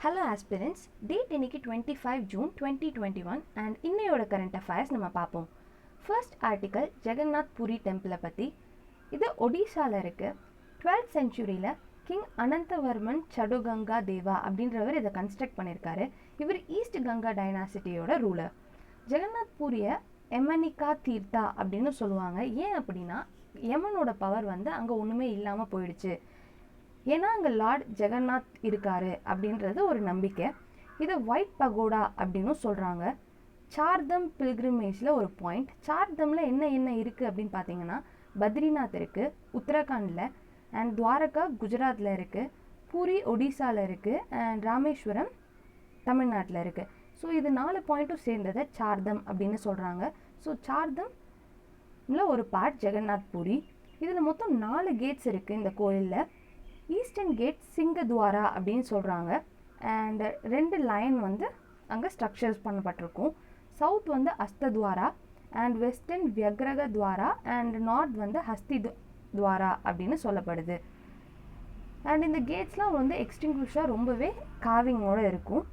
Hello aspirants, date இன்னைக்கு 25 June 2021 and இன்னையோட current affairs நம்ம பார்ப்போம். First article ஜெகநாத் புரி டெம்பிளை பற்றி. இது ஒடிசாவில் இருக்குது. 12th centuryயில் கிங் அனந்தவர்மன் சடுகங்கா தேவா அப்படின்றவர் இதை கன்ஸ்ட்ரக்ட் பண்ணியிருக்காரு. இவர் ஈஸ்ட் கங்கா டைனாசிட்டியோட ரூலர். ஜெகநாத் பூரியை எமனிகா தீர்த்தா அப்படின்னு சொல்லுவாங்க. ஏன் அப்படின்னா யமனோட பவர் அங்கே ஒன்றுமே இல்லாமல் போயிடுச்சு. ஏன்னா அங்கே லார்ட் ஜெகநாத் இருக்காரு அப்படின்றது ஒரு நம்பிக்கை. இது ஒயிட் பகோடா அப்படின்னு சொல்கிறாங்க. சார்தம் பில்கிரிமேஜில் ஒரு பாயிண்ட். சார்தமில் என்ன இருக்குது அப்படின்னு பார்த்தீங்கன்னா பத்ரிநாத் இருக்குது உத்தரகாண்டில், அண்ட் துவாரகா குஜராத்தில் இருக்குது, பூரி ஒடிசாவில் இருக்குது, அண்ட் ராமேஸ்வரம் தமிழ்நாட்டில் இருக்குது. ஸோ இது 4 பாயிண்ட்டும் சேர்ந்ததை சார்தம் அப்படின்னு சொல்கிறாங்க. ஸோ சார்தம்ல ஒரு பார்ட் ஜெகநாத் பூரி. இதில் மொத்தம் 4 கேட்ஸ் இருக்குது இந்த கோயிலில். ஈஸ்டர்ன் கேட் சிங்கத்வாரா அப்படின்னு சொல்கிறாங்க. அண்ட் 2 லைன் அங்கே ஸ்ட்ரக்சர்ஸ் பண்ணப்பட்டிருக்கும். சவுத் அஸ்தத்வாரா அண்ட் வெஸ்டர்ன் வியக்ரக துவாரா அண்ட் நார்த் ஹஸ்தி துவாரா அப்படின்னு சொல்லப்படுது. அண்ட் இந்த கேட்ஸ்லாம் எக்ஸ்டிங்விஷாக ரொம்பவே காவிங்கோடு இருக்கும்.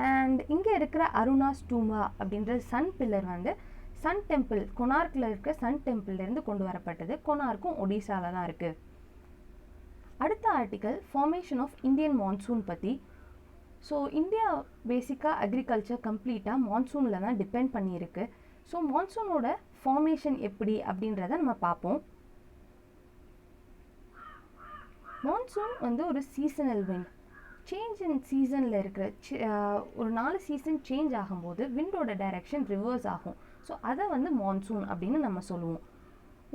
அண்ட் இங்கே இருக்கிற அருணா ஸ்டூமா அப்படின்ற சன் பில்லர் சன் டெம்பிள் கொனார்க்கில் இருக்க சன் டெம்பிள்லேருந்து கொண்டு வரப்பட்டது. கொனார்க்கும் ஒடிசாவில் தான் இருக்குது. அடுத்த article formation of Indian monsoon பற்றி. ஸோ இந்தியா பேசிக்காக அக்ரிகல்ச்சர் கம்ப்ளீட்டாக மான்சூனில் தான் டிபெண்ட் பண்ணியிருக்கு. ஸோ மான்சூனோட ஃபார்மேஷன் எப்படி அப்படின்றத நம்ம பார்ப்போம். மான்சூன் ஒரு சீசனல் விண்ட். சேஞ்ச் இன் சீசனில் இருக்கிற ஒரு 4 சீசன் சேஞ்ச் ஆகும்போது விண்டோட டைரக்ஷன் ரிவர்ஸ் ஆகும். ஸோ அதை மான்சூன் அப்படின்னு நம்ம சொல்லுவோம்.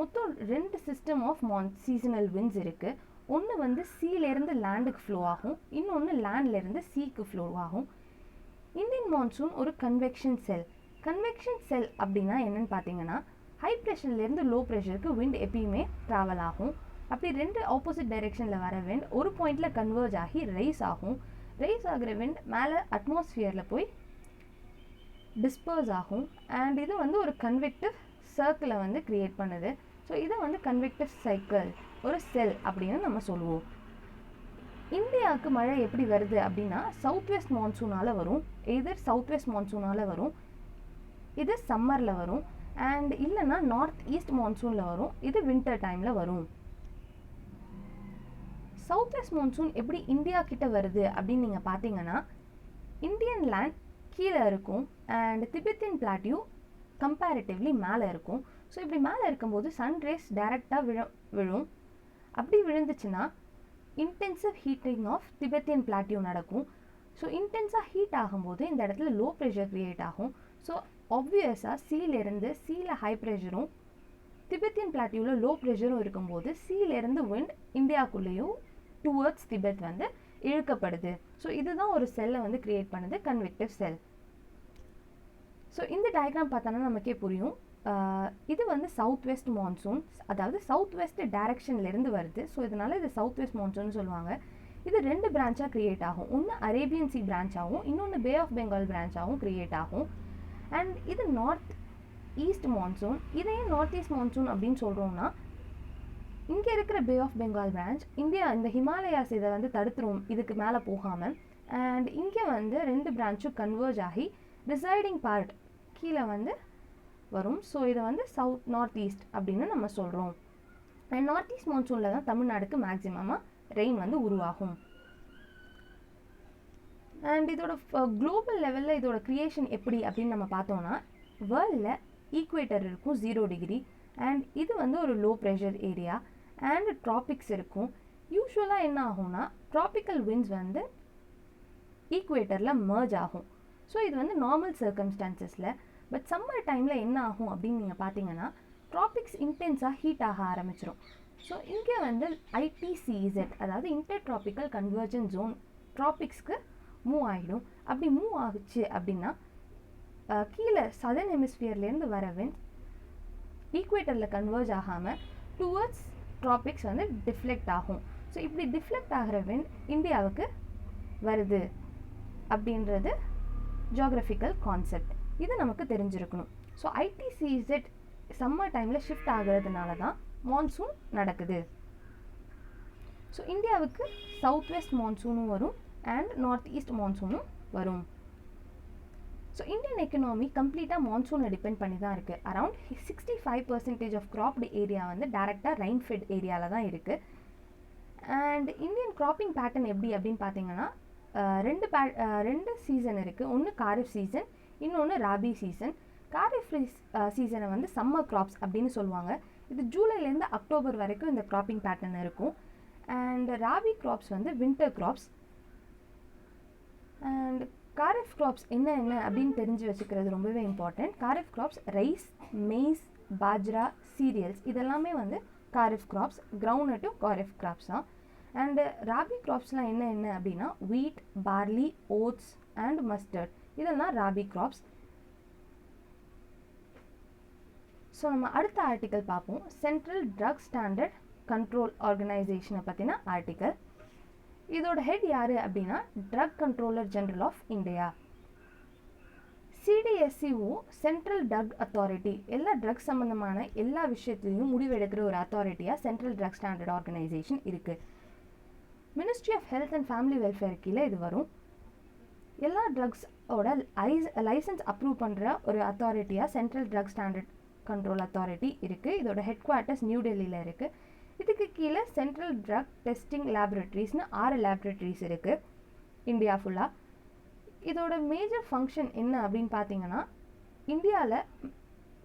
மொத்தம் 2 சிஸ்டம் ஆஃப் சீசனல் விண்ட்ஸ் இருக்குது. ஒன்று சீலேருந்து லேண்டுக்கு ஃப்ளோ ஆகும், இன்னொன்று லேண்ட்லேருந்து சீக்கு ஃப்ளோ ஆகும். இந்தியன் மான்சூன் ஒரு கன்வெக்ஷன் செல். கன்வெக்ஷன் செல் அப்படின்னா என்னென்னு பார்த்தீங்கன்னா ஹை ப்ரெஷர்லேருந்து லோ ப்ரெஷருக்கு விண்ட் எப்பயுமே ட்ராவல் ஆகும். அப்படி 2 ஆப்போசிட் டைரெக்ஷனில் வர விண்ட் ஒரு பாயிண்டில் கன்வர்ஜ் ஆகி ரைஸ் ஆகும். ரைஸ் ஆகிற விண்ட் மேலே அட்மாஸ்ஃபியரில் போய் டிஸ்பர்ஸ் ஆகும். அண்ட் இது ஒரு கன்வெக்டிவ் சர்க்கிளை க்ரியேட் பண்ணுது. ஸோ இதை கன்வெக்டிவ் சைக்கிள் ஒரு செல் அப்படின்னு நம்ம சொல்லுவோம். இந்தியாவுக்கு மழை எப்படி வருது அப்படின்னா சவுத் வெஸ்ட் மான்சூனால் வரும். எதர் சவுத் வெஸ்ட் மான்சூனால் வரும், இது சம்மரில் வரும். அண்ட் இல்லைன்னா நார்த் ஈஸ்ட் மான்சூனில் வரும், இது வின்டர் டைமில் வரும். சவுத் வெஸ்ட் மான்சூன் எப்படி இந்தியா கிட்ட வருது அப்படின்னு நீங்கள் பார்த்தீங்கன்னா இந்தியன் லேண்ட் கீழே இருக்கும் அண்ட் திபெத்தியன் பிளாட்டியூ கம்பேரிட்டிவ்லி மேலே இருக்கும். ஸோ இப்படி மேலே இருக்கும்போது சன்ரேஸ் டைரெக்டாக விழும். அப்படி விழுந்துச்சுன்னா intensive heating of Tibetan plateau நடக்கும். ஸோ இன்டென்ஸாக ஹீட் ஆகும்போது இந்த இடத்துல லோ ப்ரெஷர் க்ரியேட் ஆகும். ஸோ ஆப்வியஸாக சீல ஹை ப்ரெஷரும் திபெத்தியன் பிளாட்டியூவில் லோ ப்ரெஷரும் இருக்கும்போது சீலேருந்து விண்ட் இந்தியாவுக்குள்ளேயும் டுவர்ட்ஸ் திபெத் இழுக்கப்படுது. ஸோ இதுதான் ஒரு செல்லை க்ரியேட் பண்ணுது, கன்வெக்டிவ் செல். ஸோ இந்த டயக்ராம் பார்த்தோன்னா நமக்கே புரியும். இது சவுத் வெஸ்ட் மான்சூன், அதாவது சவுத் வெஸ்ட் டைரக்ஷன்லேருந்து வருது. ஸோ இதனால் இது சவுத் வெஸ்ட் மான்சூன் சொல்லுவாங்க. இது 2 பிரான்ச்சாக க்ரியேட் ஆகும். ஒன்று அரேபியன் சி பிரான்ச்சாகவும் இன்னொன்று பே ஆஃப் பெங்கால் பிரான்ச்சாகவும் க்ரியேட் ஆகும். அண்ட் இது நார்த் ஈஸ்ட் மான்சூன். இதையே நார்த் ஈஸ்ட் மான்சூன் அப்படின்னு சொல்கிறோம்னா இங்கே இருக்கிற bay of Bengal branch India இந்த ஹிமாலயாஸ் இதை தடுத்துரும் இதுக்கு மேலே போகாமல். அண்ட் இங்கே 2 பிரான்ச்சும் கன்வர்ஜ் ஆகி ரிசைடிங் பார்ட் கீழே வரும். ஸோ இதை சவுத் நார்த் ஈஸ்ட் அப்படின்னு நம்ம சொல்கிறோம். அண்ட் நார்த் ஈஸ்ட் மான்சூனில் தான் தமிழ்நாடுக்கு மேக்ஸிமமாக ரெயின் உருவாகும். அண்ட் இதோட குளோபல் லெவலில் இதோட க்ரியேஷன் எப்படி அப்படின்னு நம்ம பார்த்தோம்னா வேர்ல்டில் ஈக்குவேட்டர் இருக்கும் 0 டிகிரி. அண்ட் இது ஒரு low pressure area and tropics இருக்கும். யூஸ்வலாக என்ன ஆகும்னா ட்ராபிக்கல் விண்ட்ஸ் ஈக்குவேட்டரில் மர்ஜ் ஆகும். ஸோ இது நார்மல் சர்க்கம்ஸ்டான்சஸில். பட் சம்மர் டைமில் என்ன ஆகும் அப்படின்னு நீங்கள் பார்த்தீங்கன்னா ட்ராபிக்ஸ் இன்டென்ஸாக ஹீட் ஆக ஆரம்பிச்சிடும். ஸோ இங்கே ஐடிசிஇசெட் அதாவது இன்டர் ட்ராபிக்கல் கன்வர்ஜன் ஜோன் ட்ராபிக்ஸ்க்கு மூவ் ஆகிடும். அப்படி மூவ் ஆகுச்சு அப்படின்னா கீழே சதர்ன் ஹெமிஸ்பியர்லேருந்து வர விண்ட் ஈக்குவேட்டரில் கன்வர்ஜ் ஆகாமல் டுவர்ட்ஸ் ட்ராபிக்ஸ் டிஃப்ளெக்ட் ஆகும். ஸோ இப்படி டிஃப்ளெக்ட் ஆகிற விண்ட் இந்தியாவுக்கு வருது அப்படின்றது ஜியோகிராஃபிக்கல் கான்செப்ட். இது நமக்கு தெரிஞ்சிருக்கணும். ஸோ ஐடிசிஇசெட் சம்மர் டைமில் ஷிஃப்ட் ஆகிறதுனால தான் மான்சூன் நடக்குது. ஸோ இந்தியாவுக்கு சவுத் வெஸ்ட் மான்சூனும் வரும், அண்ட் நார்த் ஈஸ்ட் மான்சூனும் வரும். ஸோ இந்தியன் எக்கனாமி கம்ப்ளீட்டாக மான்சூனை டிபெண்ட் பண்ணி தான் இருக்குது. அரவுண்ட் 65% ஆஃப் கிராப்டு ஏரியா வந்து டேரெக்டாக ரெயின்ஃபெட் ஏரியாவில் தான் இருக்குது. அண்ட் இந்தியன் கிராப்பிங் பேட்டர்ன் எப்படி அப்படின்னு பார்த்தீங்கன்னா ரெண்டு சீசன் இருக்குது. ஒன்று காரிஃப் சீசன், இன்னொன்று ராபி சீசன். காரிஃப் சீசனை வந்து சம்மர் கிராப்ஸ் அப்படின்னு சொல்லுவாங்க. இது ஜூலைலேருந்து அக்டோபர் வரைக்கும் இந்த கிராப்பிங் பேட்டர்ன் இருக்கும். அண்ட் ராபி கிராப்ஸ் வந்து winter crops. And kharif crops என்ன அப்படின்னு தெரிஞ்சு வச்சுக்கிறது ரொம்பவே important. Kharif crops rice, maize, bajra, cereals இதெல்லாமே வந்து காரிஃப் கிராப்ஸ். கிரவுண்ட்நட்டும் காரிஃப் கிராப்ஸ் தான். அண்டு ராபி கிராப்ஸ்லாம் என்ன அப்படின்னா வீட், பார்லி, ஓட்ஸ் அண்ட் மஸ்டர்ட் இதெல்லாம் ராபி கிராப்ஸ். ஸோ நம்ம அடுத்த ஆர்டிக்கல் பார்ப்போம். சென்ட்ரல் ட்ரக் ஸ்டாண்டர்ட் கண்ட்ரோல் ஆர்கனைசேஷனை பற்றின ஆர்டிக்கல். இதோட ஹெட் யார் அப்படின்னா drug controller general of India. CDSCO central drug authority. எல்லா ட்ரக் சம்மந்தமான எல்லா விஷயத்துலையும் முடிவெடுக்கிற ஒரு அத்தாரிட்டியாக சென்ட்ரல் ட்ரக் ஸ்டாண்டர்ட் ஆர்கனைசேஷன் இருக்குது. Ministry of health and family welfare கீழே இது வரும். எல்லா ட்ரக்ஸோட லைசன்ஸ் அப்ரூவ் பண்ணுற ஒரு அத்தாரிட்டியாக central drug standard control authority இருக்குது. இதோட ஹெட் குவார்ட்டர்ஸ் நியூ டெல்லியில் இருக்குது. இதுக்கு கீழே சென்ட்ரல் ட்ரக் டெஸ்டிங் லேபரேட்டரிஸ்னு 6 லேபரேட்டரிஸ் இருக்குது இந்தியா ஃபுல்லாக. இதோட மேஜர் ஃபங்க்ஷன் என்ன அப்படின்னு பார்த்தீங்கன்னா இந்தியாவில்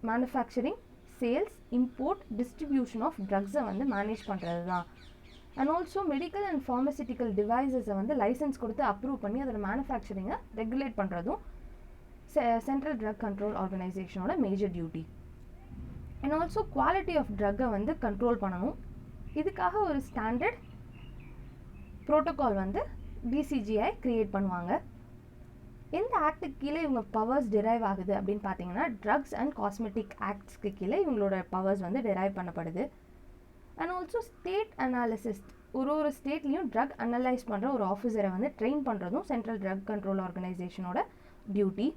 manufacturing, sales, import, distribution of ட்ரக்ஸை வந்து மேனேஜ் பண்ணுறது தான். And also medical and pharmaceutical டிவைசஸை வந்து லைசன்ஸ் கொடுத்து அப்ரூவ் பண்ணி அதோட மேனுஃபேக்சரிங்கை ரெகுலேட் பண்ணுறதும் சென்ட்ரல் ட்ரக் கண்ட்ரோல் ஆர்கனைசேஷனோட major duty. And also quality of ட்ரக்கை வந்து கண்ட்ரோல் பண்ணணும். இதுக்காக ஒரு ஸ்டாண்டர்ட் ப்ரோட்டோகால் வந்து டிசிஜிஐ க்ரியேட் பண்ணுவாங்க. எந்த ஆக்டுக்கு கீழே இவங்க பவர்ஸ் டிரைவ் ஆகுது அப்படின்னு பார்த்தீங்கன்னா ட்ரக்ஸ் அண்ட் காஸ்மெட்டிக் ஆக்ட்ஸ்க்கு கீழே இவங்களோட பவர்ஸ் வந்து டிரைவ் பண்ணப்படுது. அண்ட் ஆல்சோ ஸ்டேட் அனாலிசிஸ்ட், ஒரு ஸ்டேட்லேயும் ட்ரக் அனலைஸ் பண்ணுற ஒரு ஆஃபீஸரை வந்து ட்ரெயின் பண்ணுறதும் சென்ட்ரல் ட்ரக் கண்ட்ரோல் ஆர்கனைசேஷனோட டியூட்டி.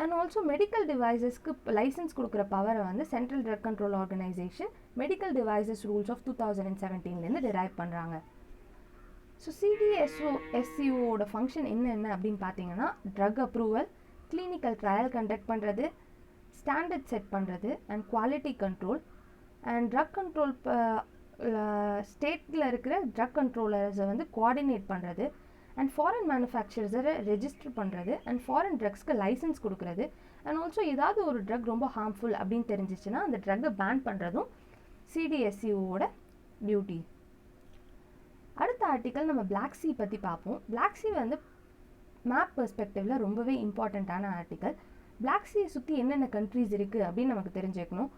அண்ட் ஆல்சோ மெடிக்கல் டிவைசஸ்க்கு லைசன்ஸ் கொடுக்குற பவரை வந்து central drug control organisation medical devices rules of 2017 derive பண்ணுறாங்க. ஸோ சிடிஎஸ்சிஓட ஃபங்க்ஷன் என்ன அப்படின்னு பார்த்தீங்கன்னா drug approval, clinical trial conduct பண்ணுறது, ஸ்டாண்டர்ட் செட் பண்ணுறது and quality control. And drug control ஸ்டேட்டில் இருக்கிற ட்ரக் கண்ட்ரோலர்ஸை வந்து கோஆர்டினேட் பண்ணுறது அண்ட் ஃபாரின் மேனுஃபேக்சரர்ஸை ரெஜிஸ்டர் பண்ணுறது அண்ட் ஃபாரின் ட்ரக்ஸ்க்கு லைசன்ஸ் கொடுக்குறது. அண்ட் ஆல்சோ ஏதாவது ஒரு ட்ரக் ரொம்ப ஹார்ம்ஃபுல் அப்படின்னு தெரிஞ்சிச்சுன்னா அந்த ட்ரக்கை பேன் பண்ணுறதும் சிடிஎஸ்சிஓட டியூட்டி. அடுத்த ஆர்டிக்கல் நம்ம பிளாக் சி பற்றி பார்ப்போம். பிளாக் சி வந்து மேப் பெர்ஸ்பெக்டிவில் ரொம்பவே இம்பார்ட்டண்ட்டான ஆர்டிக்கல். பிளாக் சியை சுற்றி என்னென்ன கண்ட்ரீஸ் இருக்குது அப்படின்னு நமக்கு தெரிஞ்சுக்கணும்.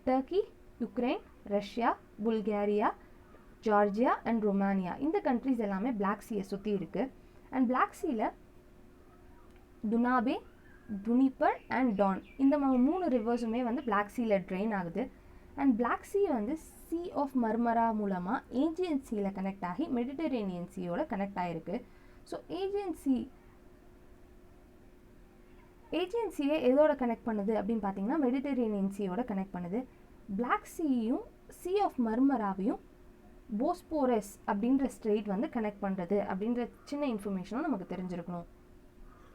Turkey, Ukraine, Russia, Bulgaria, Georgia and Romania இந்த கண்ட்ரீஸ் எல்லாமே பிளாக் சியை சுற்றி இருக்குது. அண்ட் பிளாக் சியில் துனாபே, துனிப்பர் அண்ட் டான் இந்த 3 ரிவர்ஸுமே வந்து பிளாக் சியில் ட்ரெயின் ஆகுது. அண்ட் பிளாக் சி வந்து சி ஆஃப் மர்மரா மூலமாக ஏஜியன் சியில் கனெக்ட் ஆகி மெடிட்டரேனியன் சியோட கனெக்ட் ஆகிருக்கு. ஸோ ஏஜியன் சியை எதோட கனெக்ட் பண்ணுது அப்படின்னு பார்த்தீங்கன்னா மெடிட்டரேனியன் சியோட கனெக்ட் பண்ணுது. பிளாக் சியையும் சி ஆஃப் மர்மராவையும் போஸ்போரஸ் அப்படின்ற ஸ்ட்ரெயிட் வந்து கனெக்ட் பண்ணுறது அப்படின்ற சின்ன இன்ஃபர்மேஷனும் நமக்கு தெரிஞ்சிருக்கணும்.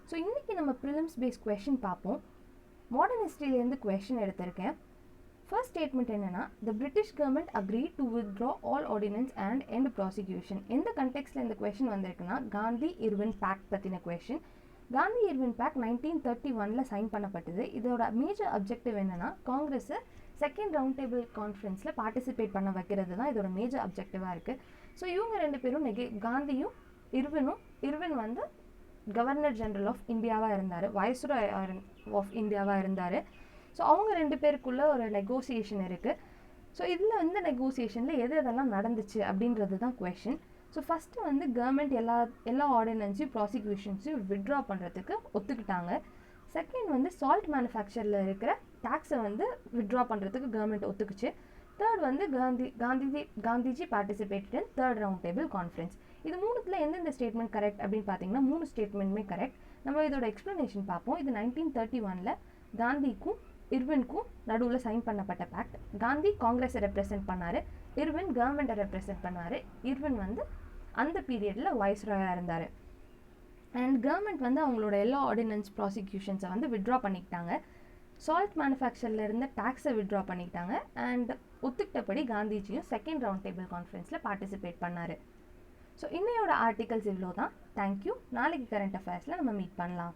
ஸோ இன்றைக்கி நம்ம ப்ரிலிம்ஸ் பேஸ்ட் கொஷின் பார்ப்போம். மாடர்ன் ஹிஸ்ட்ரியிலேருந்து கொஷின் எடுத்திருக்கேன். ஃபர்ஸ்ட் ஸ்டேட்மெண்ட் என்னென்னா the British government agree to withdraw all ordinance and end prosecution. எந்த கண்டெக்ஸ்டில் இந்த கொஷின் வந்திருக்குன்னா காந்தி இர்வின் பேக்ட் பற்றின question. Gandhi Irwin pact 1931 sign பண்ணப்பட்டது. இதோட மேஜர் அப்ஜெக்டிவ் என்னென்னா காங்கிரஸை செகண்ட் ரவுண்ட் டேபிள் கான்ஃபரன்ஸில் பார்ட்டிசிபேட் பண்ண வைக்கிறது தான் இதோட மேஜர் அப்ஜெக்டிவாக இருக்குது. ஸோ இவங்க 2 பேரும் காந்தியும் இர்வின் வந்து கவர்னர் ஜெனரல் ஆஃப் இந்தியாவாக இருந்தார், வைஸ்ராய் ஆஃப் இந்தியாவாக இருந்தார். ஸோ அவங்க 2 பேருக்குள்ளே ஒரு நெகோசியேஷன் இருக்குது. ஸோ இதில் வந்து நெகோசியேஷனில் எதெல்லாம் நடந்துச்சு அப்படின்றது தான் கொஷின். ஸோ ஃபஸ்ட்டு வந்து கவர்மெண்ட் எல்லா ஆர்டினன்ஸையும் ப்ராசிக்யூஷன்ஸையும் வித்ட்ரா பண்ணுறதுக்கு ஒத்துக்கிட்டாங்க. செகண்ட் வந்து சால்ட் மேனுஃபேக்சரில் இருக்கிற டேக்ஸை வந்து வித்ட்ரா பண்ணுறதுக்கு கவர்மெண்ட் ஒத்துக்குச்சு. தேர்ட் வந்து Gandhiji participated in third round table conference. இது 3த்தில் எந்தெந்த ஸ்டேட்மெண்ட் கரெக்ட் அப்படின்னு பார்த்தீங்கன்னா 3 ஸ்டேட்மெண்ட்டுமே கரெக்ட். நம்ம இதோட எக்ஸ்ப்ளனேஷன் பார்ப்போம். இது 1931 காந்திக்கும் இர்வினுக்கும் நடுவில் சைன் பண்ணப்பட்ட பேக்ட். காந்தி காங்கிரஸை ரெப்ரசென்ட் பண்ணார், இர்வின் கவர்மெண்ட்டை ரெப்ரசென்ட் பண்ணுவார். இர்வின் வந்து அந்த பீரியடில் வைஸ்ராயாக இருந்தார். அண்ட் கவர்மெண்ட் வந்து அவங்களோட எல்லா ஆர்டினன்ஸ் ப்ராசிக்யூஷன்ஸை வந்து வித்ட்ரா பண்ணிக்கிட்டாங்க. சால்ட் மேனுஃபேக்சரில் இருந்த டேக்ஸை வித்ட்ரா பண்ணிக்கிட்டாங்க. அண்ட் ஒத்துக்கிட்டபடி காந்திஜியும் செகண்ட் ரவுண்ட் டேபிள் கான்ஃபரன்ஸில் பார்ட்டிசிபேட் பண்ணார். ஸோ இன்னையோட ஆர்டிகல்ஸ் இவ்வளோ தான். தேங்க்யூ. நாளைக்கு கரண்ட் அஃபேர்ஸில் நம்ம மீட் பண்ணலாம்.